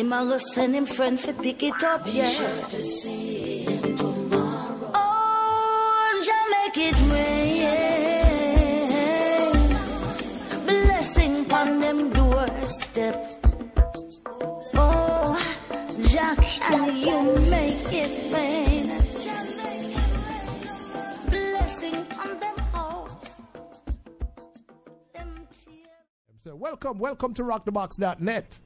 Him a go send him friend for pick it up, yeah. Be sure to see him tomorrow. Oh, Jah make it rain. Blessing on them doorstep. Oh, Jah, can you make it rain? Blessing on them house. So welcome to rockthebox.net.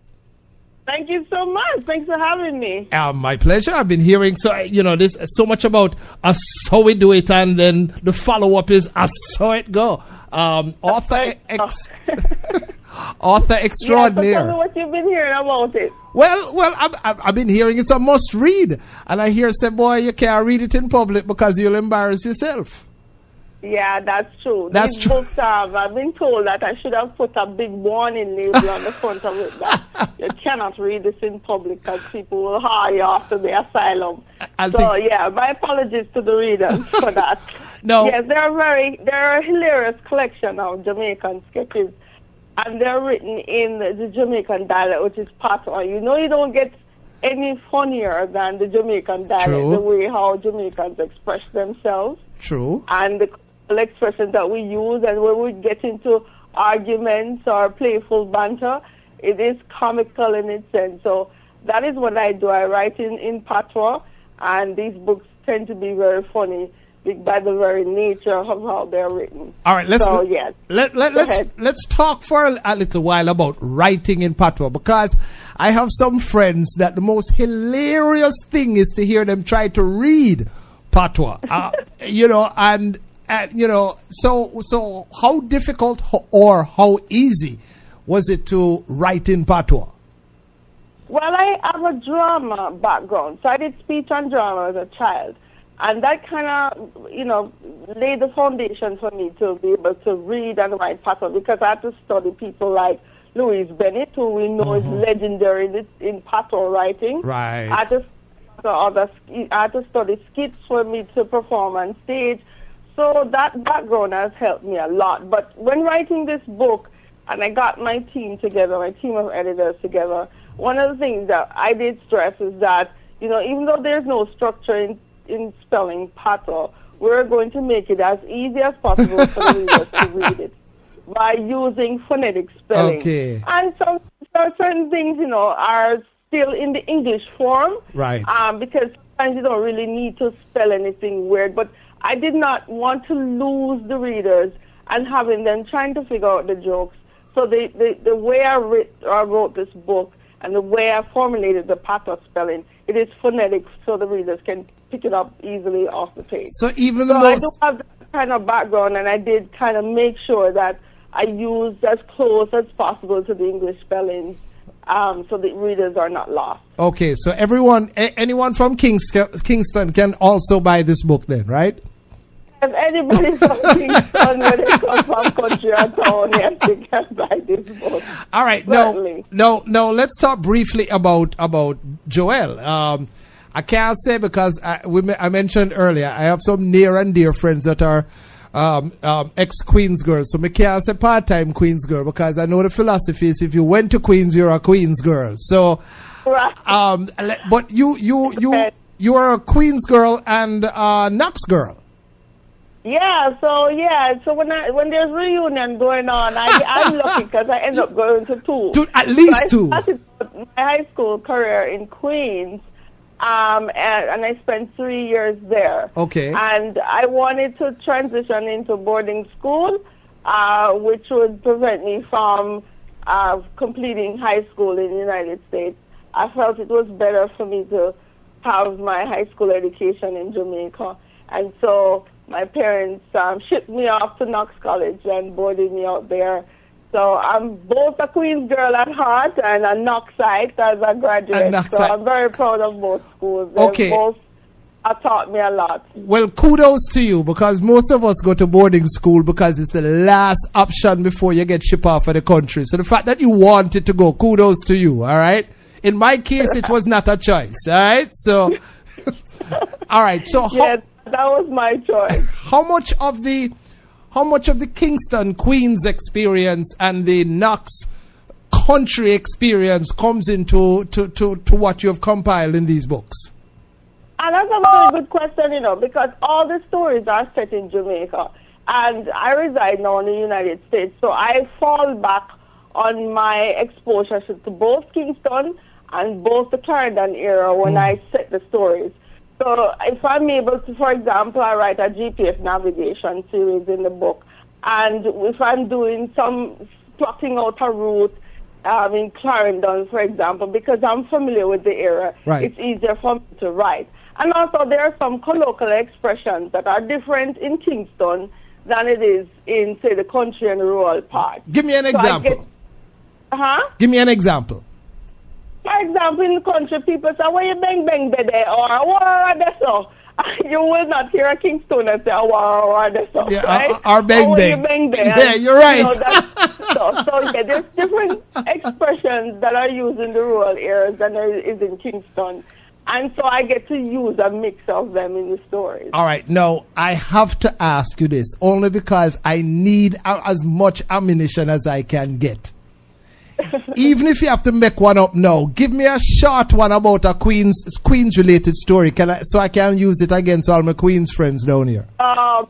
Thank you so much. Thanks for having me. My pleasure. I've been hearing there's so much about us how we do it, and then the follow-up is us how it go. Author extraordinaire. Yeah, so tell me what you've been hearing about it. Well, I've been hearing it's a must read, and I hear say, boy, you can't read it in public because you'll embarrass yourself. Yeah, that's true. These books I've been told that I should have put a big warning label on the front of it that you cannot read this in public because people will hire you after the asylum. My apologies to the readers for that. No. Yes, they're a hilarious collection of Jamaican sketches, and they're written in the Jamaican dialect, which is patois. You don't get any funnier than the Jamaican dialect, True. The way how Jamaicans express themselves. True. And the expressions that we use, and when we get into arguments or playful banter, it is comical in its sense. So that is what I do. I write in patois, and these books tend to be very funny by the very nature of how they're written. All right, let's talk for a little while about writing in patois, because I have some friends that the most hilarious thing is to hear them try to read patois. So how difficult or how easy was it to write in patois? Well, I have a drama background, so I did speech and drama as a child. And that kind of, laid the foundation for me to be able to read and write patois, because I had to study people like Louise Bennett, who we know is legendary in patois writing. Right. I had to study skits for me to perform on stage. So that background has helped me a lot. But when writing this book, and I got my team of editors together, one of the things that I did stress is that, even though there's no structure in spelling patois, we're going to make it as easy as possible for the readers to read it by using phonetic spelling. Okay. And some certain things, are still in the English form. Right. Because sometimes you don't really need to spell anything weird. But I did not want to lose the readers and having them trying to figure out the jokes. So the way I wrote this book and the way I formulated the patois spelling, it is phonetic so the readers can pick it up easily off the page. So even I do have that kind of background, and I did kind of make sure that I used as close as possible to the English spellings, so the readers are not lost. Okay, so anyone from Kingston can also buy this book then, right? If anybody from Kingston, when they come from country or town, yes, they can buy this book. All right, no. Let's talk briefly about Joelle. I can't say because I mentioned earlier I have some near and dear friends that are ex-Queens girls, so I can't say part-time Queens girl because I know the philosophy is if you went to Queens, you're a Queens girl. So, but you are a Queens girl and a Knox girl. So when there's reunion going on, I'm lucky because I end up going to two. At least two. I started my high school career in Queens, and I spent 3 years there. Okay. And I wanted to transition into boarding school, which would prevent me from completing high school in the United States. I felt it was better for me to have my high school education in Jamaica, and so my parents shipped me off to Knox College and boarded me out there. So I'm both a Queens girl at heart and a Knoxite as a graduate. So I'm very proud of both schools. Okay. Both taught me a lot. Well, kudos to you, because most of us go to boarding school because it's the last option before you get shipped off of the country. So the fact that you wanted to go, kudos to you, all right? In my case, it was not a choice, all right? So, all right. So that was my choice. How much of the Kingston Queens experience and the Knox country experience comes into to what you have compiled in these books? And that's a very good question, you know, because all the stories are set in Jamaica. And I reside now in the United States, so I fall back on my exposure to both Kingston and both the Clarendon era when I set the stories. So if I'm able to, for example, I write a GPS navigation series in the book, and if I'm doing some plotting out a route in Clarendon, for example, because I'm familiar with the area, it's easier for me to write. And also there are some colloquial expressions that are different in Kingston than it is in, say, the country and rural part. Give me an example. Give me an example. For example, in the country, people say, "Where you bang bang bede?" or "What are so?" You will not hear a Kingstoner say, "What are so?" Yeah, right? Or bang bang. Bang bang. Yeah, you're right. You know, so yeah, there's different expressions that are used in the rural areas than there is in Kingston. And so I get to use a mix of them in the stories. All right. Now, I have to ask you this, only because I need as much ammunition as I can get. Even if you have to make one up now, give me a short one about a Queens related story, so I can use it against all my Queens friends down here. Man.